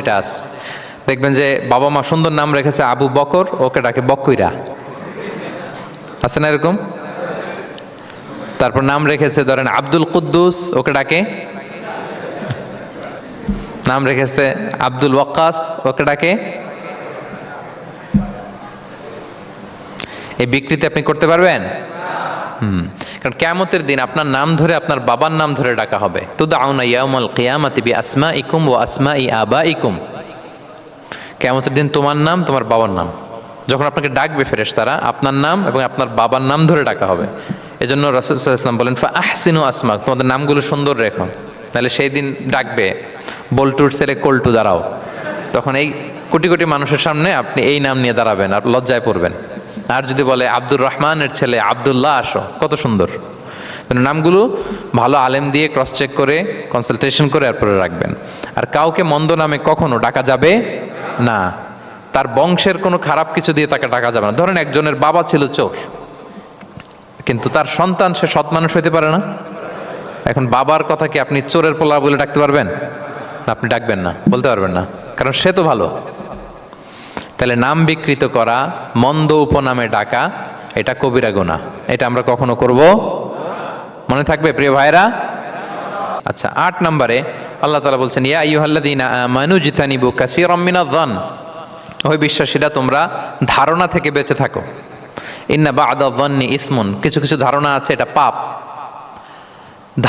এটা আছে, দেখবেন যে বাবা মা সুন্দর নাম রেখেছে আবু বকর, ওকে ডাকে বকইরা, আছে না এরকম? তারপর নাম রেখেছে ধরেন আব্দুল কুদ্দুস, ওকে ডাকে, নাম রেখেছে আব্দুল ওয়াক্কাস, ওকে ডাকে। এই বিকৃতি আপনি করতে পারবেন? কারণ কিয়ামতের দিন আপনার নাম ধরে আপনার বাবার নাম ধরে ডাকা হবে। তুদআউনা ইয়াউমাল কিয়ামাতি বিআসমাইকুম ওয়া আসমাই আবাইকুম। কিয়ামতের দিন তোমার নাম, তোমার বাবার নাম, যখন আপনাকে ডাকবে ফেরেশতারা, আপনার নাম এবং আপনার বাবার নাম ধরে ডাকা হবে। এজন্য রাসূল সাল্লাল্লাহু আলাইহি ওয়াসাল্লাম বলেন ফাআহসিনু আসমাক, তোমাদের নামগুলো সুন্দর রেখো, তাহলে সেই দিন ডাকবে বল্টুর ছেলে কল্টু দাঁড়াও, তখন এই কোটি কোটি মানুষের সামনে আপনি এই নাম নিয়ে দাঁড়াবেন আর লজ্জায় পড়বেন। আর যদি বলে আব্দুর রহমানের ছেলে আব্দুল্লাহ, আসো, কত সুন্দর। নামগুলো ভালো আলেম দিয়ে ক্রস চেক করে কনসালটেশন করে এরপরে রাখবেন। আর কাউকে মন্দ নামে কখনো ডাকা যাবে না, তার বংশের কোনো খারাপ কিছু দিয়ে তাকে ডাকা যাবে না। ধরেন একজনের বাবা ছিল চোর, কিন্তু তার সন্তান সে সৎ মানুষ হইতে পারে না, এখন বাবার কথা কি আপনি চোরের পোলা বলে ডাকতে পারবেন? আপনি ডাকবেন না, বলতে পারবেন না, কারণ সে তো ভালো। তাহলে নাম বিকৃত করা, মন্দ উপনামে ডাকা, এটা কবিরা গুনাহ। এটা আমরা কখনো করব? মনে থাকবে প্রিয় ভাইরা? আচ্ছা, 8 নম্বরে আল্লাহ তাআলা বলছেন ইয়া আইয়ুহাল্লাযীনা আমানু জিতানিবু কাসীরাম মিনায-যন, ওই বিশ্বাসীরা তোমরা ধারণা থেকে বেঁচে থাকো। ইন্না বা'দা-যন্নি ইসমুন, কিছু কিছু ধারণা আছে এটা পাপ।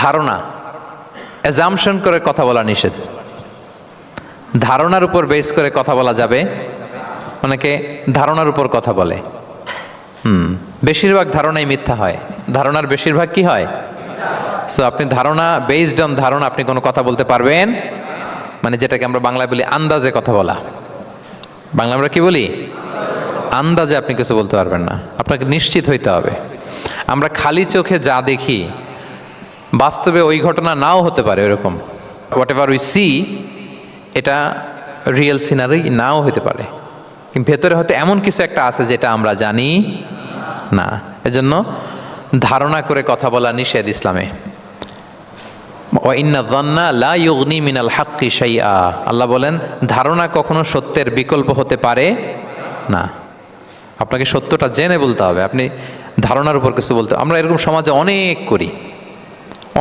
ধারণা, অ্যাজাম্পশন করে কথা বলা নিষেধ। ধারণার উপর বেস করে কথা বলা যাবে। অনেকে ধারণার উপর কথা বলে, বেশিরভাগ ধারণাই মিথ্যা হয়। ধারণার বেশিরভাগ কি হয়? সো আপনি ধারণা, বেসড অন ধারণা আপনি কোনো কথা বলতে পারবেন, মানে যেটাকে আমরা বাংলায় বলি আন্দাজে কথা বলা। বাংলা আমরা কি বলি? আন্দাজে আপনি কিছু বলতে পারবেন না, আপনাকে নিশ্চিত হইতে হবে। আমরা খালি চোখে যা দেখি, বাস্তবে ওই ঘটনা নাও হতে পারে এরকম। হোয়াট এভার উই সি, এটা রিয়েল সিনারি নাও হতে পারে, কিন্তু ভেতরে হয়তো এমন কিছু একটা আছে যেটা আমরা জানি না। এজন্য ধারণা করে কথা বলা নিষেধ ইসলামে। ওয়া ইন্না যান্না লা ইউগনি মিনাল হাক্কি শাইআ, আল্লাহ বলেন ধারণা কখনো সত্যের বিকল্প হতে পারে না। আপনাকে সত্যটা জেনে বলতে হবে, আপনি ধারণার উপর কিছু বলতে। আমরা এরকম সমাজে অনেক করি,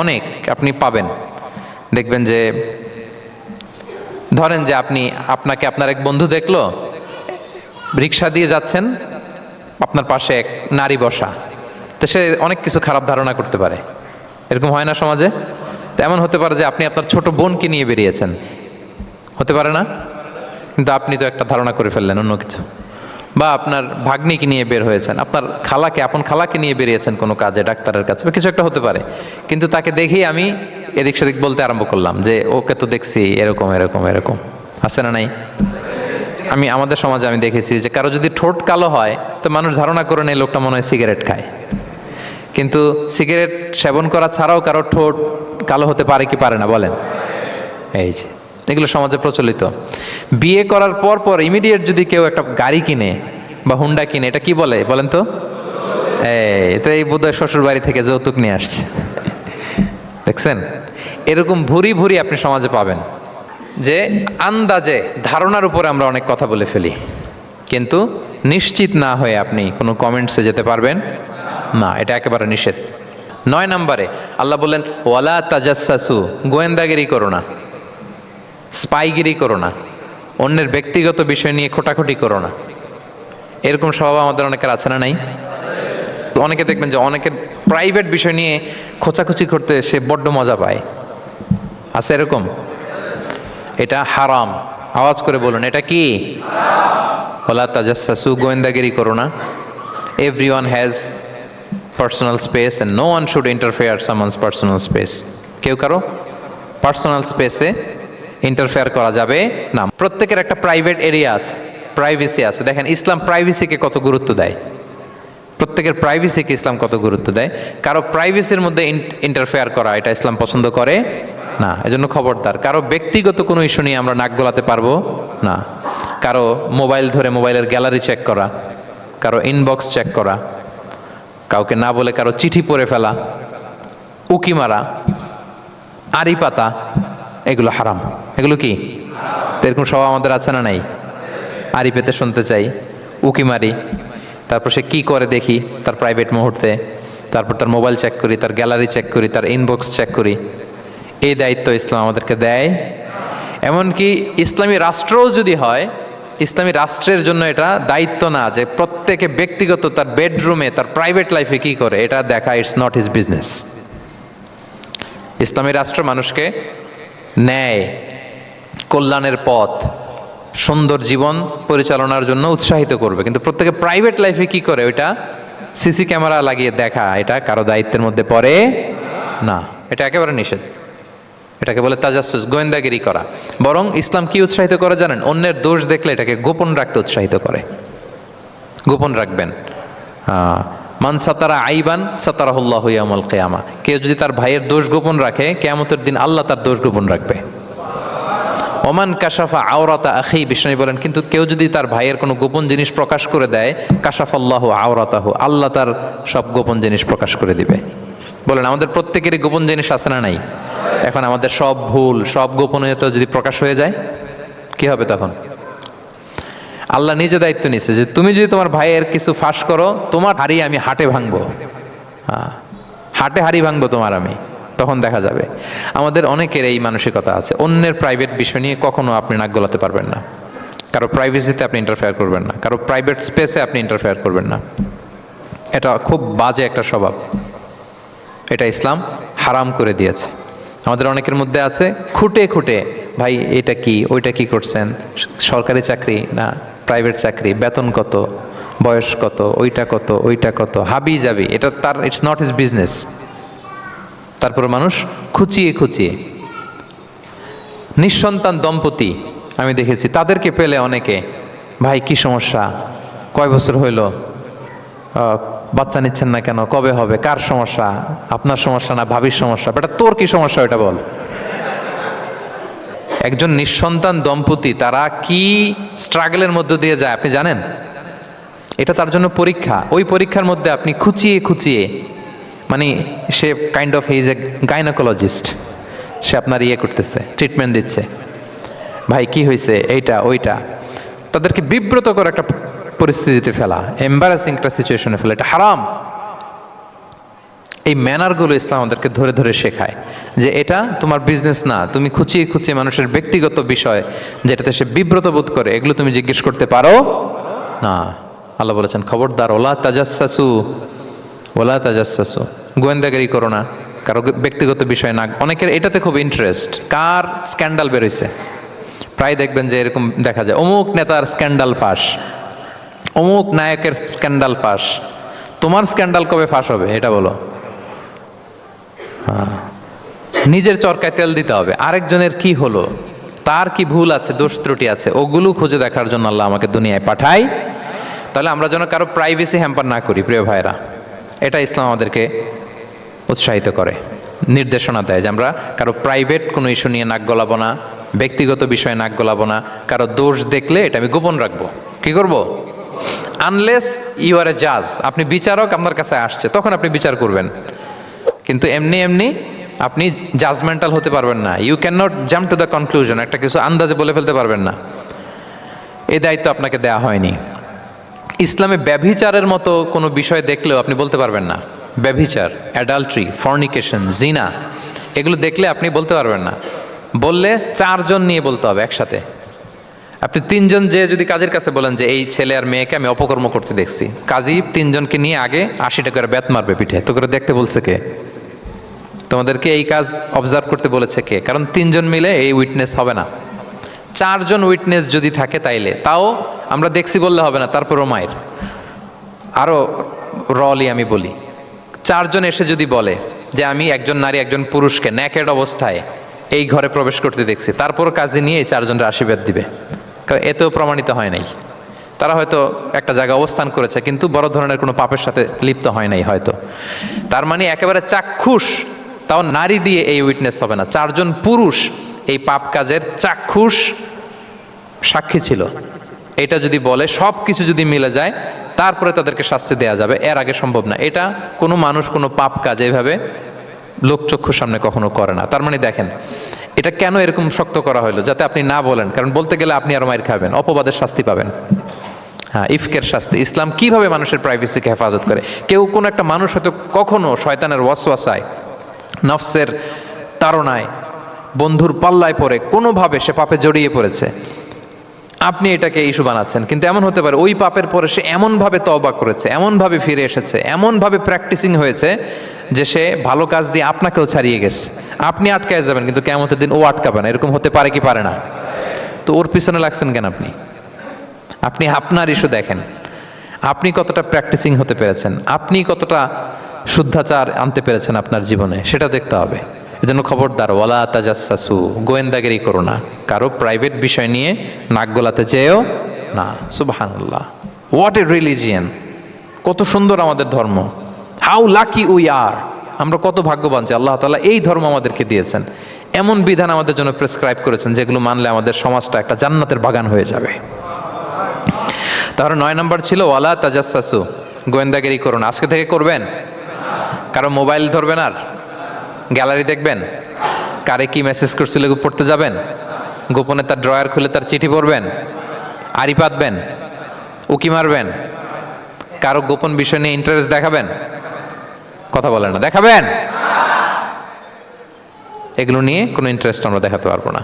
অনেক আপনি পাবেন। দেখবেন যে ধরেন যে আপনাকে আপনার এক বন্ধু দেখলো, রিক্সা দিয়ে যাচ্ছেন, আপনার পাশে এক নারী বসা, তো সে অনেক কিছু খারাপ ধারণা করতে পারে। এরকম হয় না সমাজে? তেমন হতে পারে যে আপনি আপনার ছোট বোনকে নিয়ে বেরিয়েছেন, হতে পারে না? কিন্তু আপনি তো একটা ধারণা করে ফেললেন অন্য কিছু। বা আপনার ভাগ্নিকে নিয়ে বের হয়েছেন, আপনার খালাকে, আপন খালাকে নিয়ে বেরিয়েছেন কোনো কাজে, ডাক্তারের কাছে বা কিছু একটা হতে পারে। কিন্তু তাকে দেখেই আমি এদিক সেদিক বলতে আরম্ভ করলাম যে ওকে তো দেখছি এরকম এরকম এরকম, আছে না নাই? আমাদের সমাজে আমি দেখেছি যে কারো যদি ঠোঁট কালো হয় তো মানুষ ধারণা করে নেয় লোকটা মনে হয় সিগারেট খায়। কিন্তু সিগারেট সেবন করা ছাড়াও কারো ঠোঁট কালো হতে পারে কি পারে না বলেন? এই যে এগুলো সমাজে প্রচলিত। বিয়ে করার পর পর ইমিডিয়েট যদি কেউ একটা গাড়ি কিনে বা হুন্ডা কিনে, এটা কি বলে বলেন তো? এই বোধহয় শ্বশুর বাড়ি থেকে যৌতুক নিয়ে আসছে। দেখছেন, এরকম ভুরি ভুরি আপনি সমাজে পাবেন যে আন্দাজে ধারণার উপরে আমরা অনেক কথা বলে ফেলি, কিন্তু নিশ্চিত না হয়ে আপনি কোনো কমেন্টসে যেতে পারবেন না, এটা একেবারে নিষেধ। 9 নম্বরে আল্লাহ বললেন ওয়ালা তাজাসসু, গোয়েন্দাগিরি করো না, স্পাইগিরি করো না, অন্যের ব্যক্তিগত বিষয় নিয়ে খোটাখুটি করো না। এরকম স্বভাব আমাদের অনেকের আছে না নাই? অনেকে দেখবেন যে অনেকের প্রাইভেট বিষয় নিয়ে খোঁচাখুচি করতে সে বড্ড মজা পায়, আছে এরকম? এটা হারাম, আওয়াজ করে বলুন এটা কি? ওয়ালা তাজাসসু, গোয়েন্দাগিরি করো না। Everyone has personal space and no one should interfere someone's personal space. কেউ কারো পার্সোনাল স্পেসে ইন্টারফেয়ার করা যাবে না। প্রত্যেকের একটা প্রাইভেট এরিয়া আছে, প্রাইভেসি আছে। দেখেন ইসলাম প্রাইভেসিকে কত গুরুত্ব দেয়, প্রত্যেকের প্রাইভেসিকে ইসলাম কত গুরুত্ব দেয়। কারো প্রাইভেসির মধ্যে ইন্টারফেয়ার করা এটা ইসলাম পছন্দ করে না। এজন্য খবরদার, কারো ব্যক্তিগত কোনো ইস্যু নিয়ে আমরা নাক গলাতে পারবো না। কারো মোবাইল ধরে মোবাইলের গ্যালারি চেক করা, কারো ইনবক্স চেক করা, কাউকে না বলে কারো চিঠি পড়ে ফেলা, উকি মারা, আড়ি পাতা, এগুলো হারাম। এগুলো কি? তো এরকম স্বভাব আমাদের আছে না নাই? আড়ি পেতে শুনতে চাই, উকি মারি, তারপর সে কি করে দেখি তার প্রাইভেট মুহূর্তে, তারপর তার মোবাইল চেক করি, তার গ্যালারি চেক করি, তার ইনবক্স চেক করি। এই দায়িত্ব ইসলাম আমাদেরকে দেয়। এমনকি ইসলামী রাষ্ট্রও যদি হয়, ইসলামী রাষ্ট্রের জন্য এটা দায়িত্ব না যে প্রত্যেকে ব্যক্তিগত তার বেডরুমে তার প্রাইভেট লাইফে কি করে এটা দেখা, ইটস নট হিজ বিজনেস। ইসলামী রাষ্ট্র মানুষকে ন্যায়, কল্যাণের পথ, সুন্দর জীবন পরিচালনার জন্য উৎসাহিত করবে, কিন্তু প্রত্যেকে প্রাইভেট লাইফে কি করে ওইটা সিসি ক্যামেরা লাগিয়ে দেখা, এটা কারো দায়িত্বের মধ্যে পড়ে না। এটা একেবারে নিষেধ। এটাকে বলে তাজাসসুস, গোয়েন্দাগিরি করা। বরং ইসলাম কি উৎসাহিত করে জানেন? অন্যের দোষ দেখলে এটাকে গোপন রাখতে উৎসাহিত করে। গোপন রাখবেন। মান সাতারা আইবান সাতারাহুল্লাহু ইয়াউমাল কিয়ামা। কেউ যদি তার ভাইয়ের দোষ গোপন রাখে, কিয়ামতের দিন আল্লাহ তার দোষ গোপন রাখবে। ওমান কাশাফা আওরাতা আখি, বিষ্ণু বলেন, কিন্তু কেউ যদি তার ভাইয়ের কোনো গোপন জিনিস প্রকাশ করে দেয়, কাশাফাল্লাহু আওরাতাহু, আল্লাহ তার সব গোপন জিনিস প্রকাশ করে দিবে। বলেন, আমাদের প্রত্যেকেরই গোপন জিনিস আছে না নাই? এখন আমাদের সব ভুল, সব গোপনীয়তা যদি প্রকাশ হয়ে যায়, কি হবে তখন? আল্লাহ নিজে দায়িত্ব নিচ্ছে যে তুমি যদি তোমার ভাইয়ের কিছু ফাঁস করো, তোমার হাড়ি আমি হাটে ভাঙবো। হাটে হাড়ি ভাঙবো তোমার আমি, তখন দেখা যাবে। আমাদের অনেকের এই মানসিকতা আছে, অন্যের প্রাইভেট বিষয় নিয়ে কখনো আপনি নাক গলাতে পারবেন না, কারো প্রাইভেসিতে আপনি ইন্টারফেয়ার করবেন না, কারো প্রাইভেট স্পেসে আপনি ইন্টারফেয়ার করবেন না। এটা খুব বাজে একটা স্বভাব, এটা ইসলাম হারাম করে দিয়েছে। আমাদের অনেকের মধ্যে আছে খুঁটে খুঁটে, ভাই এটা কি, ওইটা কি করছেন, সরকারি চাকরি না প্রাইভেট চাকরি, বেতন কত, বয়স কত, ওইটা কত, ওইটা কত, হাবি যাবি, এটা তার, ইটস নট হিজ বিজনেস। তারপর মানুষ খুঁচিয়ে খুঁচিয়ে। নিঃসন্তান দম্পতি আমি দেখেছি, তাদেরকে পেলে অনেকে, ভাই কি সমস্যা, কয় বছর হইল, বাচ্চা নিচ্ছেন না কেন, কবে হবে, কার সমস্যা, আপনার সমস্যা না ভাবির সমস্যা, বেটা তোর কি সমস্যা ওইটা বল। একজন নিঃসন্তান দম্পতি তারা কি স্ট্রাগলের মধ্য দিয়ে যায় আপনি জানেন? এটা তার জন্য পরীক্ষা। ওই পরীক্ষার মধ্যে আপনি খুঁচিয়ে খুঁচিয়ে, মানে সে kind of he's a gynaecologist, সে আপনার ইয়ে করতেছে, ট্রিটমেন্ট দিচ্ছে, ভাই কি হয়েছে, এইটা ওইটা, তাদেরকে বিব্রত করে একটা পরিস্থিতিতে ফেলা, এম্বারাসিং একটা সিচুয়েশনে ফেলা, এটা হারাম। এই ম্যানারগুলো ইসলাম আমাদেরকে ধরে ধরে শেখায় যে এটা তোমার বিজনেস না, তুমি খুঁচিয়ে খুঁচিয়ে মানুষের ব্যক্তিগত বিষয় যেটাতে সে বিব্রত বোধ করে, এগুলো তুমি জিজ্ঞেস করতে পারো না। আল্লাহ বলেছেন, খবরদার, ওলা তাজাসসু, ওলা তাজাসসু, গোয়েন্দাগিরি করো না, কারো ব্যক্তিগত বিষয় না। অনেকের এটাতে খুব ইন্টারেস্ট, কার স্ক্যান্ডাল বেরোইছে, প্রায় দেখবেন যে এরকম দেখা যায়, অমুক নেতার স্ক্যান্ডাল ফাঁস, অমুক নায়কের স্ক্যান্ডাল ফাঁস। তোমার স্ক্যান্ডাল কবে ফাঁস হবে এটা বলো? নিজের চরকায় তেল দিতে হবে, আরেকজনের কি হলো, তার কি ভুল আছে, দোষ ত্রুটি আছে, ওগুলো খুঁজে দেখার জন্য আল্লাহ আমাকে দুনিয়ায় পাঠায়। তাহলে আমরা যেন কারো প্রাইভেসি হ্যাম্পার না করি, প্রিয় ভাইরা। এটা ইসলাম আমাদেরকে উৎসাহিত করে, নির্দেশনা দেয় যে আমরা কারো প্রাইভেট কোনো ইস্যু নিয়ে নাক গলাবো না, ব্যক্তিগত বিষয়ে নাক গলাবো না, কারো দোষ দেখলে এটা আমি গোপন রাখবো। কি করব? আনলেস ইউ আর এ জাজ, আপনি বিচারক, আপনার কাছে আসছে, তখন আপনি বিচার করবেন। কিন্তু এমনি এমনি আপনি জাজমেন্টাল হতে পারবেন না। You can not jump to the conclusion, একটা কিছু আন্দাজে বলে ফেলতে পারবেন না। এই দায়িত্ব আপনাকে দেয়া হয়নি। ইসলামে ব্যভিচারের মতো কোনো বিষয় দেখলেও আপনি বলতে পারবেন না। ব্যভিচার, অ্যাডাল্ট্রি, ফর্নিকেশন, জিনা, এগুলো দেখলে আপনি বলতে পারবেন না। বললে 4 জন নিয়ে বলতে হবে একসাথে। আপনি 3 জন যে যদি কাজের কাছে বলেন যে এই ছেলে আর মেয়েকে আমি অপকর্ম করতে দেখছি, কাজী 3 জনকে নিয়ে আগে 80 টাকার ব্যাত মারবে পিঠে, তো করে দেখতে বলছে কে? তোমাদেরকে এই কাজ অবজার্ভ করতে বলেছে কে? কারণ 3 জন মিলে এই উইটনেস হবে না। 4 জন উইটনেস যদি থাকে তাইলে তাও আমরা দেখছি বললে হবে না, তারপরও মায়ের। আরও রলি আমি বলি, 4 জন এসে যদি বলে যে আমি একজন নারী একজন পুরুষকে ন্যাকেড অবস্থায় এই ঘরে প্রবেশ করতে দেখছি, তারপর কাজে নিয়ে 4 জনের আশীর্বাদ দিবে, কারণ এতেও প্রমাণিত হয় নাই। তারা হয়তো একটা জায়গায় অবস্থান করেছে কিন্তু বড় ধরনের কোনো পাপের সাথে লিপ্ত হয় নাই হয়তো। তার মানে একেবারে চাক্ষুষ, তাও নারী দিয়ে এই উইটনেস হবে না, 4 জন পুরুষ এই পাপ কাজের চাক্ষুষ সাক্ষী ছিল। এটা যদি বলে, সব কিছু যদি মিলে যায়, তারপরে তাদেরকে শাস্তি দেয়া যাবে, এর আগে সম্ভব না। এটা কোনো মানুষ কোনো পাপ কাজ এইভাবে লোকচক্ষুর সামনে কখনো করে না। তার মানে দেখেন, এটা কেন এরকম শক্ত করা হলো? যাতে আপনি না বলেন, কারণ বলতে গেলে আপনি আরো মাইর খাবেন, অপবাদের শাস্তি পাবেন। হ্যাঁ, ইফকের শাস্তি। ইসলাম কিভাবে মানুষের প্রাইভেসিকে হেফাজত করে। কেউ কোনো একটা মানুষ হয়তো কখনো শয়তানের ওয়াসওয়াসায়, নফসের তাড়নায়, বন্ধুর পাল্লায় পড়ে কোনোভাবে সে পাপে জড়িয়ে পড়েছে, আপনি এটাকে ইস্যু বানাচ্ছেন। কিন্তু এমন হতে পারে ওই পাপের পরে সে এমনভাবে তওবা করেছে, এমনভাবে ফিরে এসেছে, এমনভাবে প্র্যাকটিসিং হয়েছে যে সে ভালো কাজ দিয়ে আপনাকেও ছাড়িয়ে গেছে। আপনি আটকায় যাবেন, কিন্তু কিয়ামতের দিন ও আটকাবে না। এরকম হতে পারে কি পারে না? তো ওর পিছনে লাগছেন কেন আপনি? আপনি আপনার ইস্যু দেখেন, আপনি কতটা প্র্যাকটিসিং হতে পেরেছেন, আপনি কতটা শুদ্ধাচার আনতে পেরেছেন আপনার জীবনে, সেটা দেখতে হবে। এজন্য খবরদার, ওয়ালা তাজাসসু, গোয়েন্দাগিরি করো না, কারো প্রাইভেট বিষয় নিয়ে নাক গলাতে যেও না। সুবহানাল্লাহ, হোয়াট এ রিলিজিয়ান! কত সুন্দর আমাদের ধর্ম, হাউ লাকি উই আর! আমরা কত ভাগ্যবান যে আল্লাহ তাআলা এই ধর্ম আমাদেরকে দিয়েছেন, এমন বিধান আমাদের জন্য প্রেসক্রাইব করেছেন যেগুলো মানলে আমাদের সমাজটা একটা জান্নাতের বাগান হয়ে যাবে। তাহলে 9 নম্বর ছিল ওয়ালা তাজাসসু, গোয়েন্দাগিরি করুন। আজকে থেকে করবেন? কারো মোবাইল ধরবেন, আর গ্যালারি দেখবেন, কারে কি মেসেজ করছিল পড়তে যাবেন, গোপনে তার ড্রয়ার খুলে তার চিঠি পড়বেন, আড়ি পাতবেন, উকি মারবেন, কারো গোপন বিষয় নিয়ে ইন্টারেস্ট দেখাবেন? কথা বলেন না, দেখাবেন? এগুলো নিয়ে কোনো ইন্টারেস্ট আমরা দেখাতে পারবো না।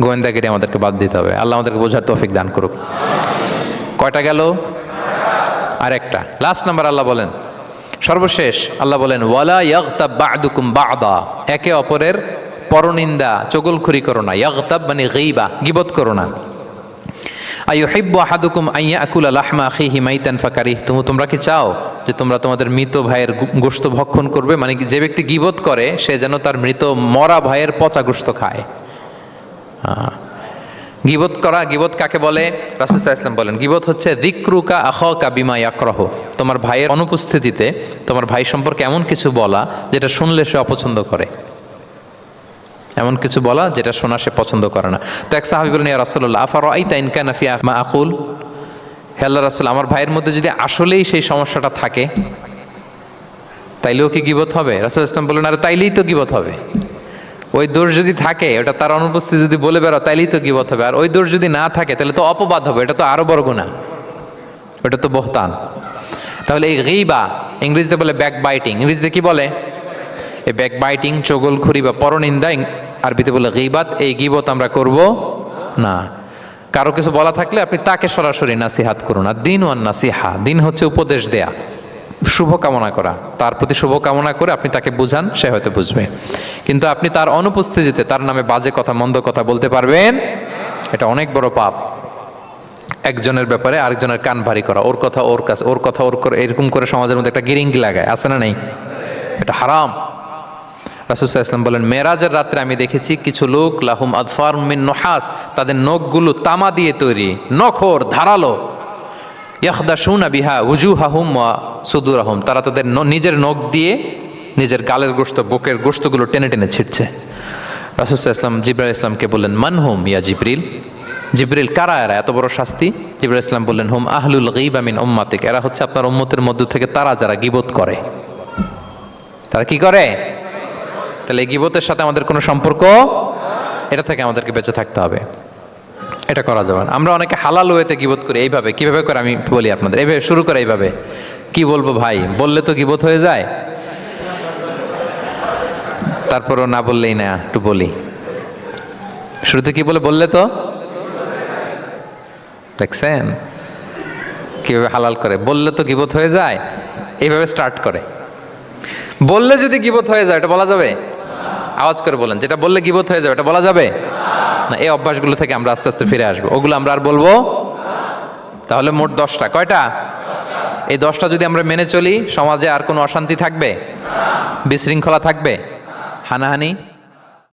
গোয়েন্দাগিরি আমাদেরকে বাদ দিতে হবে। আল্লাহ আমাদেরকে বোঝার তৌফিক দান করুক। কয়টা গেল? আর একটা, লাস্ট নাম্বার। আল্লাহ বলেন, সর্বশেষ আল্লাহ বলেন, ওয়ালা ইয়াগতাব বা'দুকুম বা'দা, একে অপরের পরনিন্দা চগলখড়ি করো না। ইয়াগতাব মানে গীবা, গীবত করো না। আইয়ুহিব্বু আহাদুকুম আইয়াকুলা লাহমা আখিহি মাইতান ফাকারিহতুম, তোমরা কি চাও যে তোমরা তোমাদের মৃত ভাইয়ের গোশত ভক্ষণ করবে? মানে যে ব্যক্তি গীবত করে সে যেন তার মৃত মরা ভাইয়ের পচা গোশত খায়। গীবত করা, গীবত কাকে বলে? রাসূল সাল্লাল্লাহু আলাইহি ওয়াসাল্লাম বলেন, গীবত হচ্ছে যিকরুকা আখাকা বিমা ইয়াকরাহু, তোমার ভাইয়ের অনুপস্থিতিতে তোমার ভাই সম্পর্কে এমন কিছু বলা যেটা শুনলে সে অপছন্দ করে, এমন কিছু বলা যেটা শোনা সে পছন্দ করে না। তো এক সাহাবী বলেন, ইয়া রাসূলুল্লাহ আফারাআইতা ইন কানা ফি মা আকুল, হে আল্লাহর রাসূল, আমার ভাইয়ের মধ্যে যদি আসলেই সেই সমস্যাটা থাকে তাইলেও কি গীবত হবে? রাসূল সাল্লাল্লাহু আলাইহি ওয়াসাল্লাম বলেন, আরে তাইলেই তো গীবত হবে। ওই দোষ যদি থাকে, ওটা তার অনুপস্থিতি যদি বলে বেরো, তাইলেই তো গীবত হবে। আর ওই দোষ যদি না থাকে তাহলে তো অপবাদ হবে, এটা তো আরো বড় গুনাহ, ওটা তো বহতান। তাহলে এই গীবা, ইংরেজিতে বলে ব্যাক বাইটিং, ইংরেজিতে কি বলে? এই ব্যাক বাইটিং, চগলখড়ি বা পরনিন্দা, আরবিতে বলে গীবাত। এই গীবত আমরা করব না। কারো কিছু বলা থাকলে আপনি তাকে সরাসরি নাসিহাত করুন। আর দিন ওয়ান নাসিহা, দিন হচ্ছে উপদেশ দেয়া, শুভ কামনা করা, তার প্রতি শুভ কামনা করে আপনি তাকে বুঝান, সে হয়তো বুঝবে। কিন্তু আপনি তার অনুপস্থিতিতে তার নামে বাজে কথা, মন্দ কথা বলতে পারবেন? এটা অনেক বড় পাপ। একজনের ব্যাপারে আরেকজনের কান ভারী করা, ওর কথা ওর কাছে, ওর কথা ওর করে, এরকম করে সমাজের মধ্যে একটা গিরিঙ্গি লাগায়, আছে না নেই? এটা হারাম। রাসূল সাল্লাল্লাহু আলাইহি ওয়াসাল্লাম বলেন, মেরাজের রাত্রে আমি দেখেছি কিছু লোক, লাহুম আদফার মিন নুহাস, তাদের নখগুলো তামা দিয়ে তৈরি, নখর ধারালো, ইয়াখদাশুনা বিহা উজুহাহুম ওয়া সুদুরাহুম, তারা তাদের নিজের নখ দিয়ে নিজের গালের গোশত, বুকের গোশতগুলো টেনে টেনে ছিঁড়ছে। রাসূল সাল্লাল্লাহু আলাইহি ওয়াসাল্লাম জিবরাইল আলাইহিস সালামকে বললেন, মানহুম ইয়া জিবরিল, জিবরিল কারা এরা, এত বড় শাস্তি? জিবরাইল আলাইহিস সালাম বললেন, হুম আহলুল গীবা মিন উম্মাতিক, এরা হচ্ছে আপনার উম্মতের মধ্য থেকে তারা যারা গীবত করে। তারা কি করে? তাহলে এই গীবতের সাথে আমাদের কোনো সম্পর্ক, এটা থেকে আমাদেরকে বেঁচে থাকতে হবে, এটা করা যাবে না। আমরা অনেকে হালাল ওয়েতে গীবত করি। এইভাবে কিভাবে করে আমি বলি আপনাদের, এইভাবে শুরু করে, এইভাবে কি বলবো ভাই, বললে তো গীবত হয়ে যায়, তারপরও না বললেই না, একটু বলি। শুরুতে কি বললে তো, দেখছেন কিভাবে হালাল করে, বললে তো গীবত হয়ে যায়, এইভাবে স্টার্ট করে। বললে যদি গীবত হয়ে যায় এটা বলা যাবে? আওয়াজ করে বলেন, যেটা বললে গীবত হয়ে যাবে এটা বলা যাবে না। এই অভ্যাসগুলো থেকে আমরা আস্তে আস্তে ফিরে আসবো, ওগুলো আমরা আর বলবো। তাহলে মোট 10টা, কয়টা? এই 10টা যদি আমরা মেনে চলি, সমাজে আর কোনো অশান্তি থাকবে? বিশৃঙ্খলা থাকবে? হানাহানি